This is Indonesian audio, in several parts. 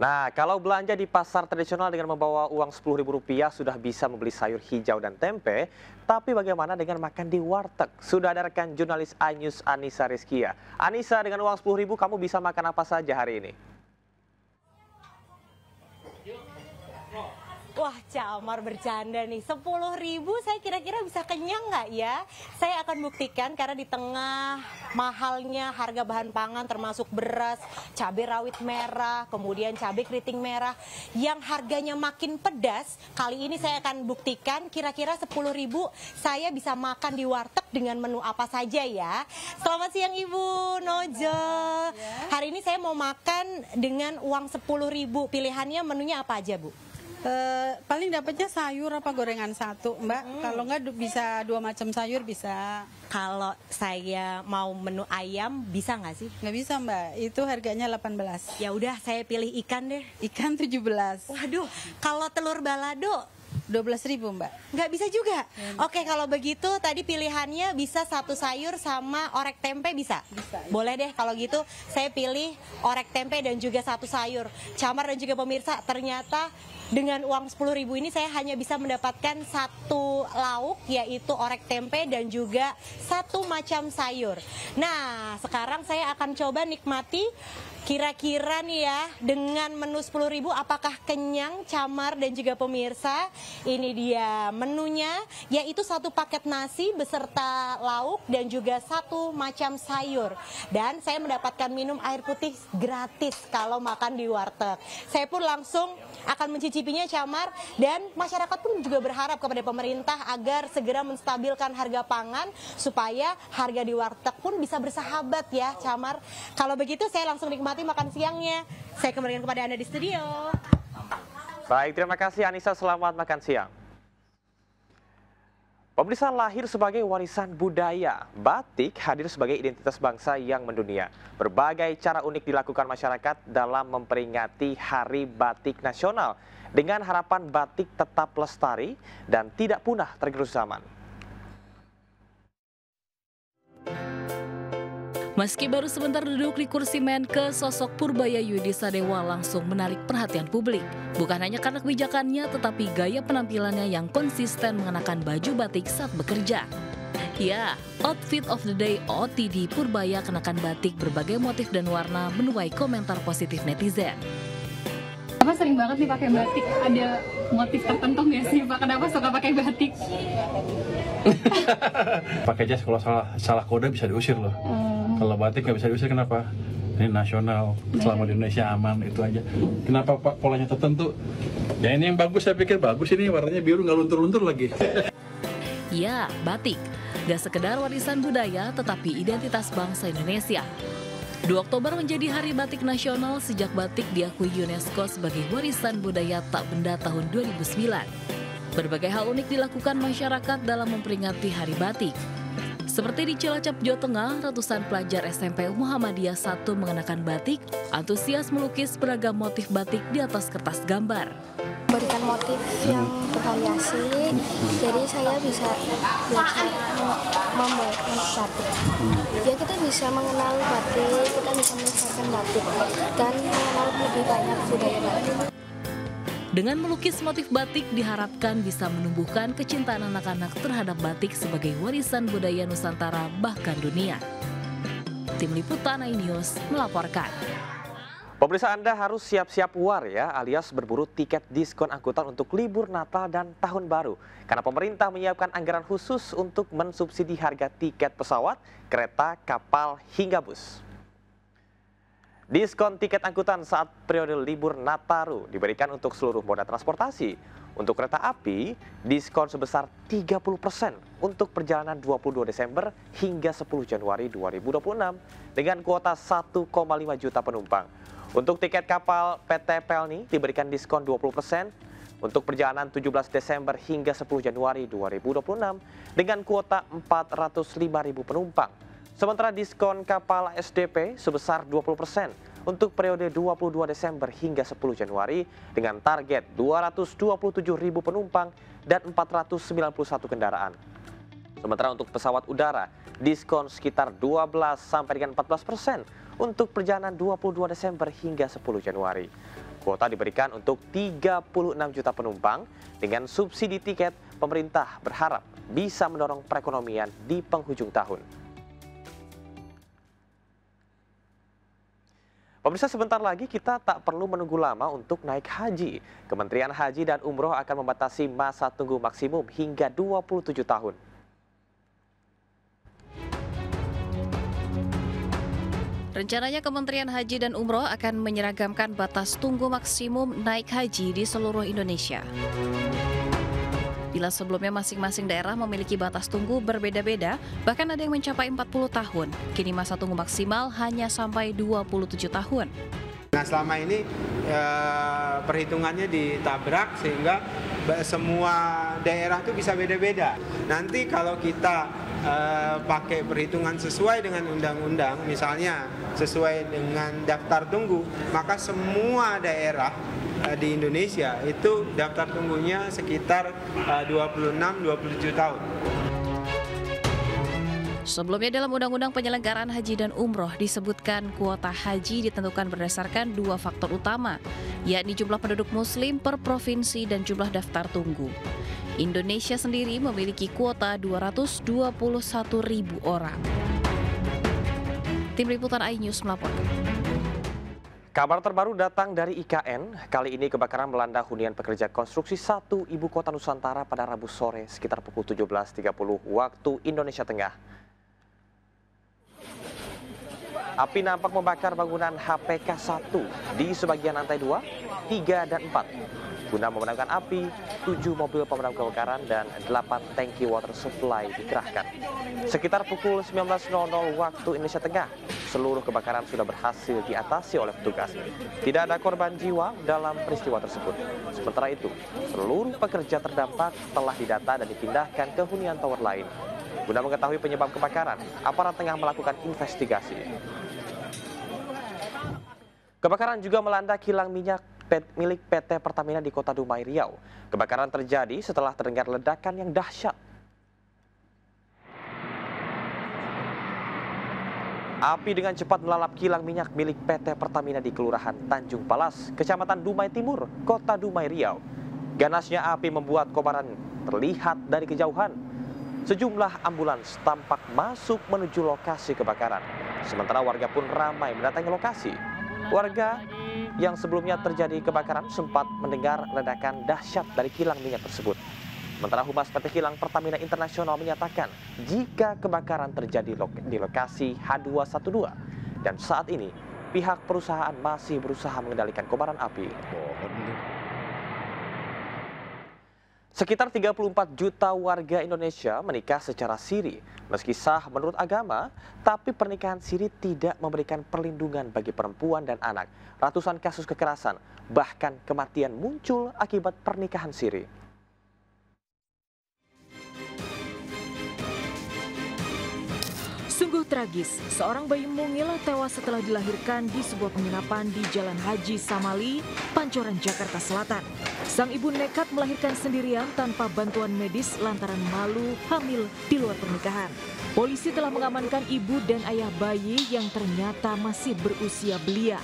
Nah, kalau belanja di pasar tradisional dengan membawa uang Rp10.000 sudah bisa membeli sayur hijau dan tempe, tapi bagaimana dengan makan di warteg? Sudah ada rekan jurnalis iNews Anissa Rizkia. Anissa, dengan uang Rp10.000 kamu bisa makan apa saja hari ini? Wah, Camar bercanda nih. 10.000 saya kira-kira bisa kenyang nggak ya? Saya akan buktikan karena di tengah mahalnya harga bahan pangan termasuk beras, cabai rawit merah, kemudian cabai keriting merah yang harganya makin pedas. Kali ini saya akan buktikan kira-kira 10.000 saya bisa makan di warteg dengan menu apa saja ya. Selamat siang Ibu Nojo. Hari ini saya mau makan dengan uang 10.000. Pilihannya menunya apa aja, Bu? Paling dapatnya sayur apa gorengan satu, Mbak. Kalau nggak bisa 2 macam sayur bisa. Kalau saya mau menu ayam bisa nggak sih? Nggak bisa, Mbak. Itu harganya 18. Ya udah, saya pilih ikan deh. Ikan 17. Waduh, kalau telur balado 12.000, Mbak. nggak bisa juga. Oke, kalau begitu tadi pilihannya bisa satu sayur sama orek tempe bisa? Bisa, ya. Boleh deh kalau gitu saya pilih orek tempe dan juga satu sayur. Camar dan juga pemirsa, ternyata dengan uang 10.000 ini saya hanya bisa mendapatkan satu lauk yaitu orek tempe dan juga satu macam sayur. Nah, sekarang saya akan coba nikmati kira-kira nih ya dengan menu 10.000 apakah kenyang Camar dan juga pemirsa. Ini dia menunya yaitu satu paket nasi beserta lauk dan juga satu macam sayur. Dan saya mendapatkan minum air putih gratis kalau makan di warteg. Saya pun langsung akan mencicipinya Camar, dan masyarakat pun juga berharap kepada pemerintah agar segera menstabilkan harga pangan supaya harga di warteg pun bisa bersahabat ya Camar. Kalau begitu saya langsung nikmati makan siangnya. Saya kembalikan kepada Anda di studio. Baik, terima kasih Anissa, selamat makan siang. Pemirsa, lahir sebagai warisan budaya, batik hadir sebagai identitas bangsa yang mendunia. Berbagai cara unik dilakukan masyarakat dalam memperingati Hari Batik Nasional dengan harapan batik tetap lestari dan tidak punah tergerus zaman. Meski baru sebentar duduk di kursi Menke, sosok Purbaya Yudi Sadewa langsung menarik perhatian publik. Bukan hanya karena kebijakannya, tetapi gaya penampilannya yang konsisten mengenakan baju batik saat bekerja. Ya, Outfit of the Day OOTD Purbaya kenakan batik berbagai motif dan warna menuai komentar positif netizen. Apa sering banget nih pakai batik? Ada motif tertentu nggak sih Pak? Kenapa suka pakai batik? Pakai jas kalau salah kode bisa diusir loh. Kalau batik nggak bisa diusir, kenapa? Ini nasional, selama di Indonesia aman, itu aja. Kenapa Pak polanya tertentu? Ya ini yang bagus, saya pikir bagus, ini warnanya biru nggak luntur-luntur lagi. Ya, batik. Gak sekedar warisan budaya, tetapi identitas bangsa Indonesia. 2 Oktober menjadi Hari Batik Nasional sejak batik diakui UNESCO sebagai warisan budaya tak benda tahun 2009. Berbagai hal unik dilakukan masyarakat dalam memperingati Hari Batik. Seperti di Cilacap, Jawa Tengah, ratusan pelajar SMP Muhammadiyah 1 mengenakan batik, antusias melukis beragam motif batik di atas kertas gambar. Berikan motif yang bervariasi, jadi saya bisa belajar membuat batik. Ya, kita bisa mengenal batik, kita bisa melestarikan batik, dan mengenal lebih banyak budaya batik. Dengan melukis motif batik diharapkan bisa menumbuhkan kecintaan anak-anak terhadap batik sebagai warisan budaya Nusantara bahkan dunia. Tim Liputan iNews melaporkan. Pemirsa, Anda harus siap-siap war ya, alias berburu tiket diskon angkutan untuk libur Natal dan Tahun Baru. Karena pemerintah menyiapkan anggaran khusus untuk mensubsidi harga tiket pesawat, kereta, kapal, hingga bus. Diskon tiket angkutan saat periode libur Nataru diberikan untuk seluruh moda transportasi. Untuk kereta api, diskon sebesar 30% untuk perjalanan 22 Desember hingga 10 Januari 2026 dengan kuota 1,5 juta penumpang. Untuk tiket kapal PT Pelni diberikan diskon 20% untuk perjalanan 17 Desember hingga 10 Januari 2026 dengan kuota 405.000 penumpang. Sementara diskon kapal SDP sebesar 20% untuk periode 22 Desember hingga 10 Januari dengan target 227.000 penumpang dan 491 kendaraan. Sementara untuk pesawat udara, diskon sekitar 12 sampai dengan 14% untuk perjalanan 22 Desember hingga 10 Januari. Kuota diberikan untuk 36 juta penumpang. Dengan subsidi tiket, pemerintah berharap bisa mendorong perekonomian di penghujung tahun. Pemirsa, sebentar lagi kita tak perlu menunggu lama untuk naik haji. Kementerian Haji dan Umroh akan membatasi masa tunggu maksimum hingga 27 tahun. Rencananya Kementerian Haji dan Umroh akan menyeragamkan batas tunggu maksimum naik haji di seluruh Indonesia. Bila sebelumnya masing-masing daerah memiliki batas tunggu berbeda-beda, bahkan ada yang mencapai 40 tahun, kini masa tunggu maksimal hanya sampai 27 tahun. Nah, selama ini perhitungannya ditabrak sehingga semua daerah itu bisa beda-beda. Nanti kalau kita pakai perhitungan sesuai dengan undang-undang, misalnya sesuai dengan daftar tunggu, maka semua daerah di Indonesia itu daftar tunggunya sekitar 26-27 tahun. Sebelumnya dalam Undang-Undang Penyelenggaraan Haji dan Umroh disebutkan kuota haji ditentukan berdasarkan 2 faktor utama, yakni jumlah penduduk muslim per provinsi dan jumlah daftar tunggu. Indonesia sendiri memiliki kuota 221.000 orang. Tim Liputan iNews melaporkan. Kabar terbaru datang dari IKN. Kali ini kebakaran melanda hunian pekerja konstruksi 1 Ibu Kota Nusantara pada Rabu sore sekitar pukul 17.30 waktu Indonesia Tengah. Api nampak membakar bangunan HPK 1 di sebagian lantai 2, 3, dan 4. Guna memadamkan api, 7 mobil pemadam kebakaran dan 8 tangki water supply dikerahkan. Sekitar pukul 19.00 waktu Indonesia Tengah, seluruh kebakaran sudah berhasil diatasi oleh petugas. Tidak ada korban jiwa dalam peristiwa tersebut. Sementara itu, seluruh pekerja terdampak telah didata dan dipindahkan ke hunian tower lain. Guna mengetahui penyebab kebakaran, aparat tengah melakukan investigasi. Kebakaran juga melanda kilang minyak milik PT Pertamina di Kota Dumai, Riau. Kebakaran terjadi setelah terdengar ledakan yang dahsyat. Api dengan cepat melalap kilang minyak milik PT Pertamina di Kelurahan Tanjung Palas, Kecamatan Dumai Timur, Kota Dumai, Riau. Ganasnya api membuat kobaran terlihat dari kejauhan. Sejumlah ambulans tampak masuk menuju lokasi kebakaran. Sementara warga pun ramai mendatangi lokasi. Warga yang sebelumnya terjadi kebakaran sempat mendengar ledakan dahsyat dari kilang minyak tersebut. Sementara Humas PT Kilang Pertamina Internasional menyatakan jika kebakaran terjadi di lokasi H212 dan saat ini pihak perusahaan masih berusaha mengendalikan kobaran api. Sekitar 34 juta warga Indonesia menikah secara siri. Meski sah menurut agama, tapi pernikahan siri tidak memberikan perlindungan bagi perempuan dan anak. Ratusan kasus kekerasan, bahkan kematian muncul akibat pernikahan siri. Sungguh tragis, seorang bayi mungil tewas setelah dilahirkan di sebuah penginapan di Jalan Haji Samali, Pancoran, Jakarta Selatan. Sang ibu nekat melahirkan sendirian tanpa bantuan medis lantaran malu hamil di luar pernikahan. Polisi telah mengamankan ibu dan ayah bayi yang ternyata masih berusia belia.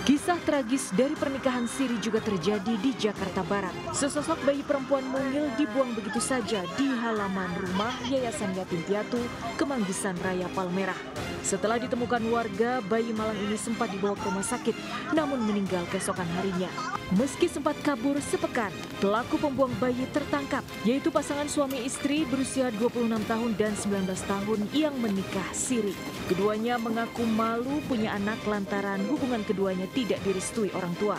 Kisah tragis dari pernikahan siri juga terjadi di Jakarta Barat. Sesosok bayi perempuan mungil dibuang begitu saja di halaman rumah Yayasan Yatim Piatu, Kemanggisan Raya, Palmerah. Setelah ditemukan warga, bayi malang ini sempat dibawa ke rumah sakit, namun meninggal keesokan harinya. Meski sempat kabur sepekan, pelaku pembuang bayi tertangkap, yaitu pasangan suami istri berusia 26 tahun dan 19 tahun yang menikah siri. Keduanya mengaku malu punya anak lantaran hubungan keduanya tidak direstui orang tua.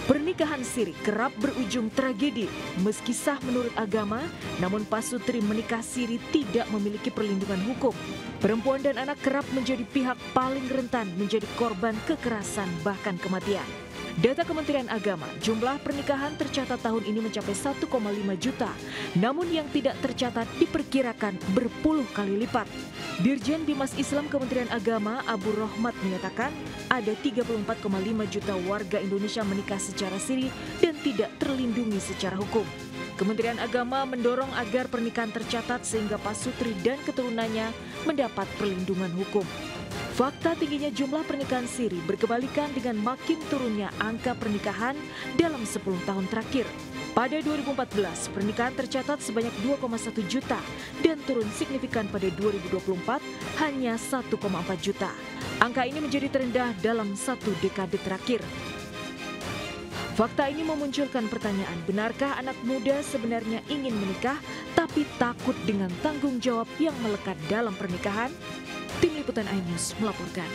Pernikahan siri kerap berujung tragedi. Meski sah menurut agama, namun pasutri menikah siri tidak memiliki perlindungan hukum. Perempuan dan anak kerap menjadi pihak paling rentan menjadi korban kekerasan bahkan kematian. Data Kementerian Agama, jumlah pernikahan tercatat tahun ini mencapai 1,5 juta, namun yang tidak tercatat diperkirakan berpuluh kali lipat. Dirjen Bimas Islam Kementerian Agama Abu Rohmat menyatakan ada 34,5 juta warga Indonesia menikah secara siri dan tidak terlindungi secara hukum. Kementerian Agama mendorong agar pernikahan tercatat sehingga pasutri dan keturunannya mendapat perlindungan hukum. Fakta tingginya jumlah pernikahan siri berkebalikan dengan makin turunnya angka pernikahan dalam 10 tahun terakhir. Pada 2014, pernikahan tercatat sebanyak 2,1 juta dan turun signifikan pada 2024 hanya 1,4 juta. Angka ini menjadi terendah dalam 1 dekade terakhir. Fakta ini memunculkan pertanyaan, benarkah anak muda sebenarnya ingin menikah tapi takut dengan tanggung jawab yang melekat dalam pernikahan? Tim Liputan iNews melaporkan.